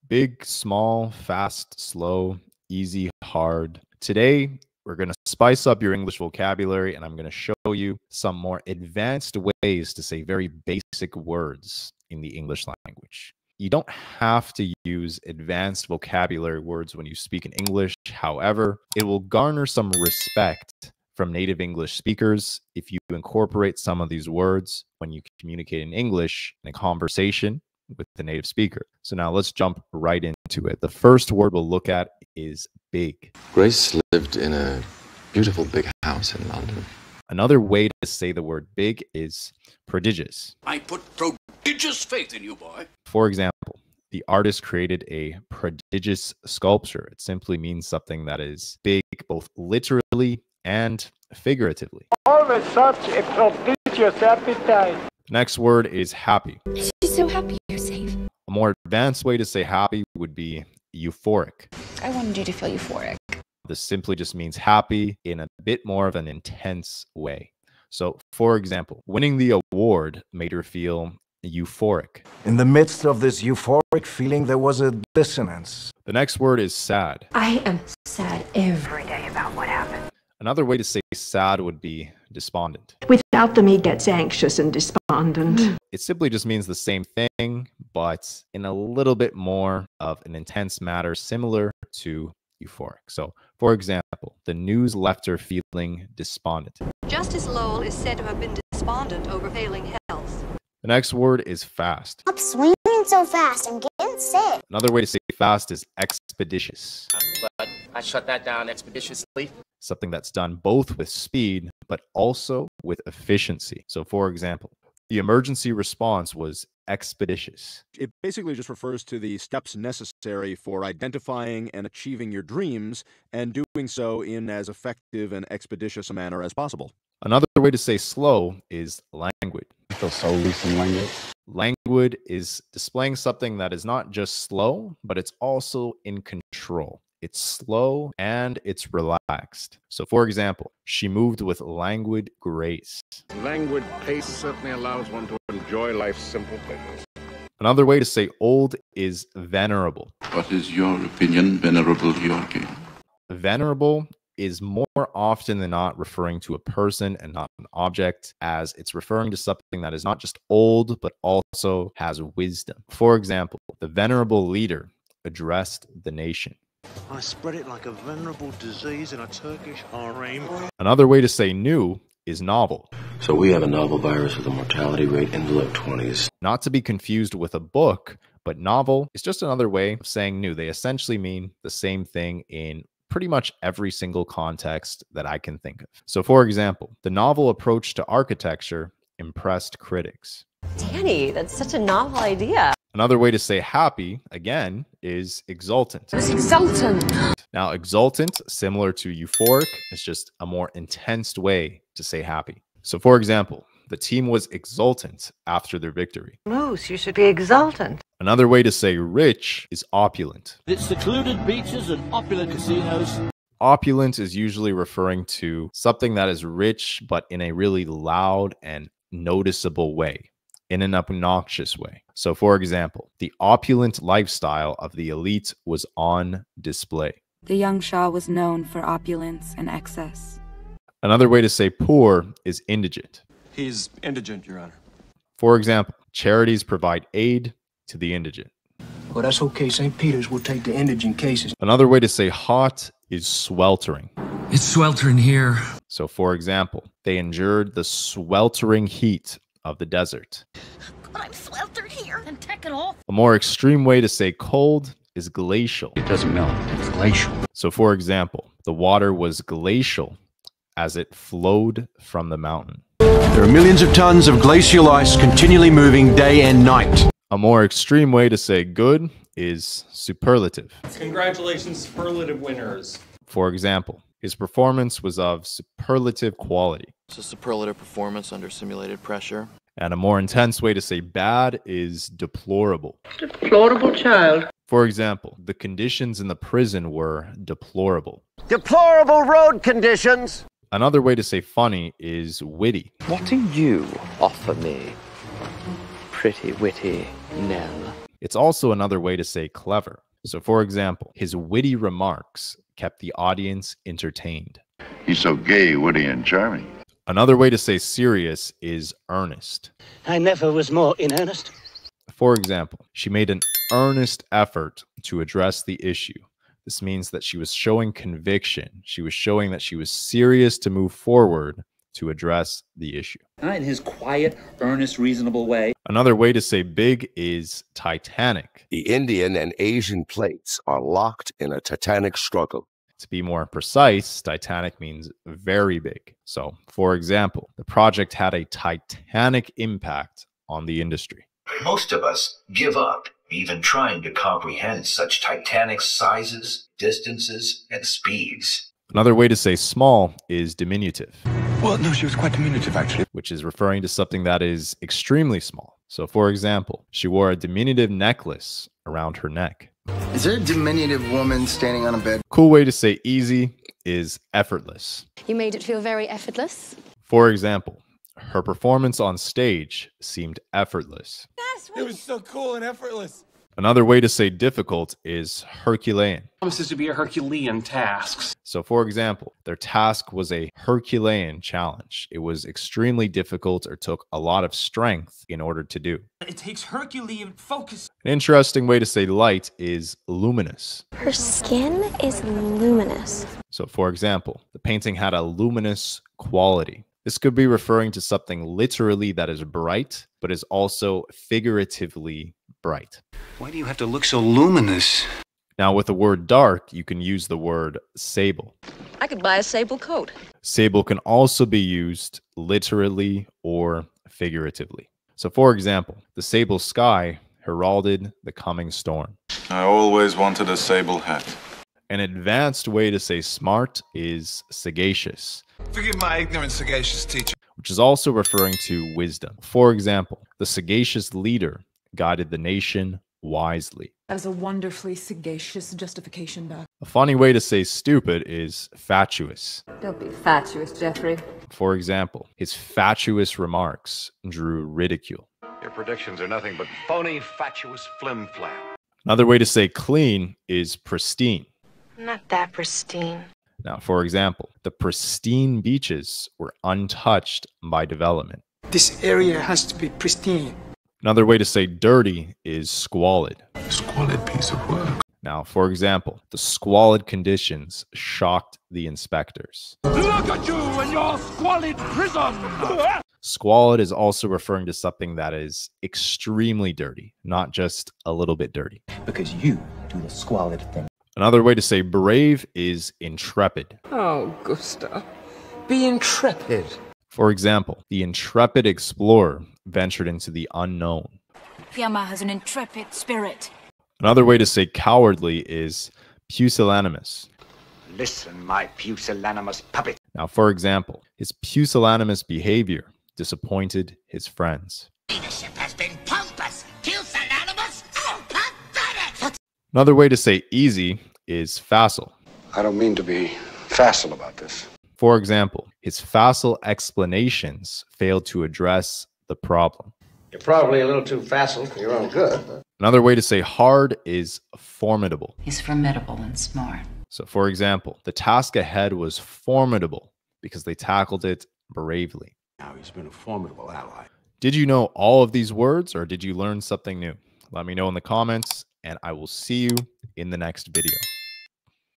Big, small, fast, slow, easy, hard. Today, we're going to spice up your English vocabulary, and I'm going to show you some more advanced ways to say very basic words in the English language. You don't have to use advanced vocabulary words when you speak in English. However, it will garner some respect from native English speakers if you incorporate some of these words when you communicate in English in a conversation with the native speaker. So now let's jump right into it. The first word we'll look at is big. Grace lived in a beautiful big house in London. Another way to say the word big is prodigious. I put prodigious faith in you, boy. For example, the artist created a prodigious sculpture. It simply means something that is big, both literally and figuratively. Always such a prodigious appetite. The next word is happy. She's so happy you're safe. A more advanced way to say happy would be euphoric. I wanted you to feel euphoric. This simply just means happy in a bit more of an intense way. So, for example, winning the award made her feel euphoric. In the midst of this euphoric feeling, there was a dissonance. The next word is sad. I am sad every day about what happened. Another way to say sad would be despondent. Without them, he gets anxious and despondent. It simply just means the same thing, but in a little bit more of an intense matter, similar to euphoric. So, for example, the news left her feeling despondent. Justice Lowell is said to have been despondent over failing health. The next word is fast. Stop swinging so fast. I'm getting sick. Another way to say fast is expeditious. But I shut that down expeditiously. Something that's done both with speed, but also with efficiency. So, for example, the emergency response was expeditious. It basically just refers to the steps necessary for identifying and achieving your dreams and doing so in as effective and expeditious a manner as possible. Another way to say slow is languid. I feel so loose in language. Languid is displaying something that is not just slow, but it's also in control. It's slow and it's relaxed. So, for example, she moved with languid grace. Languid pace certainly allows one to enjoy life's simple pleasures. Another way to say old is venerable. What is your opinion, Venerable Georgi? Venerable is more often than not referring to a person and not an object, as it's referring to something that is not just old, but also has wisdom. For example, the venerable leader addressed the nation. I spread it like a venerable disease in a Turkish harem. Another way to say new is novel. So we have a novel virus with a mortality rate in the low 20s. Not to be confused with a book, but novel is just another way of saying new. They essentially mean the same thing in pretty much every single context that I can think of. So, for example, the novel approach to architecture impressed critics. Danny, that's such a novel idea. Another way to say happy, again, is exultant. It's exultant. Now, exultant, similar to euphoric, is just a more intense way to say happy. So, for example, the team was exultant after their victory. Moose, you should be exultant. Another way to say rich is opulent. Its secluded beaches and opulent casinos. Opulent is usually referring to something that is rich, but in a really loud and noticeable way, in an obnoxious way. So, for example, the opulent lifestyle of the elite was on display. The young Shah was known for opulence and excess. Another way to say poor is indigent. He's indigent, Your Honor. For example, charities provide aid to the indigent. Well, that's okay. St. Peter's will take the indigent cases. Another way to say hot is sweltering. It's sweltering here. So, for example, they endured the sweltering heat of the desert. But I'm sweltered here and taking off. A more extreme way to say cold is glacial. It doesn't melt, it's glacial. So, for example, the water was glacial as it flowed from the mountain. There are millions of tons of glacial ice continually moving day and night. A more extreme way to say good is superlative. Congratulations, superlative winners. For example, his performance was of superlative quality. It's a superlative performance under simulated pressure. And a more intense way to say bad is deplorable. Deplorable child. For example, the conditions in the prison were deplorable. Deplorable road conditions. Another way to say funny is witty. What do you offer me, pretty witty Nell? It's also another way to say clever. So for example, his witty remarks kept the audience entertained. He's so gay, witty, and charming. Another way to say serious is earnest. I never was more in earnest. For example, she made an earnest effort to address the issue. This means that she was showing conviction. She was showing that she was serious to move forward to address the issue. In his quiet, earnest, reasonable way. Another way to say big is titanic. The Indian and Asian plates are locked in a titanic struggle. To be more precise, titanic means very big. So, for example, the project had a titanic impact on the industry. Most of us give up even trying to comprehend such titanic sizes, distances, and speeds. Another way to say small is diminutive. Well, no, she was quite diminutive, actually. Which is referring to something that is extremely small. So, for example, she wore a diminutive necklace around her neck. Is there a diminutive woman standing on a bed? Cool way to say easy is effortless. You made it feel very effortless. For example, her performance on stage seemed effortless. It was so cool and effortless. Another way to say difficult is Herculean. Promises to be a Herculean task. So, for example, their task was a Herculean challenge. It was extremely difficult or took a lot of strength in order to do. It takes Herculean focus. An interesting way to say light is luminous. Her skin is luminous. So, for example, the painting had a luminous quality. This could be referring to something literally that is bright, but is also figuratively bright. Why do you have to look so luminous? Now, with the word dark, you can use the word sable. I could buy a sable coat. Sable can also be used literally or figuratively. So, for example, the sable sky heralded the coming storm. I always wanted a sable hat. An advanced way to say smart is sagacious. Forgive my ignorance, sagacious teacher. Which is also referring to wisdom. For example, the sagacious leader guided the nation wisely. That is a wonderfully sagacious justification, Doc. A funny way to say stupid is fatuous. Don't be fatuous, Jeffrey. For example, his fatuous remarks drew ridicule. Your predictions are nothing but phony, fatuous flim-flam. Another way to say clean is pristine. Not that pristine. Now, for example, the pristine beaches were untouched by development. This area has to be pristine. Another way to say dirty is squalid. Squalid piece of work. Now, for example, the squalid conditions shocked the inspectors. Look at you in your squalid prison! Squalid is also referring to something that is extremely dirty, not just a little bit dirty. Because you do the squalid thing. Another way to say brave is intrepid. Oh, Gustav. Be intrepid. For example, the intrepid explorer ventured into the unknown. Fiamma has an intrepid spirit. Another way to say cowardly is pusillanimous. Listen, my pusillanimous puppet. Now, for example, his pusillanimous behavior disappointed his friends. Leadership has been pompous, pusillanimous, pathetic. Another way to say easy is facile. I don't mean to be facile about this. For example, his facile explanations failed to address the problem. You're probably a little too facile for your own good. Another way to say hard is formidable. He's formidable and smart. So, for example, the task ahead was formidable because they tackled it bravely. Now he's been a formidable ally. Did you know all of these words or did you learn something new? Let me know in the comments and I will see you in the next video.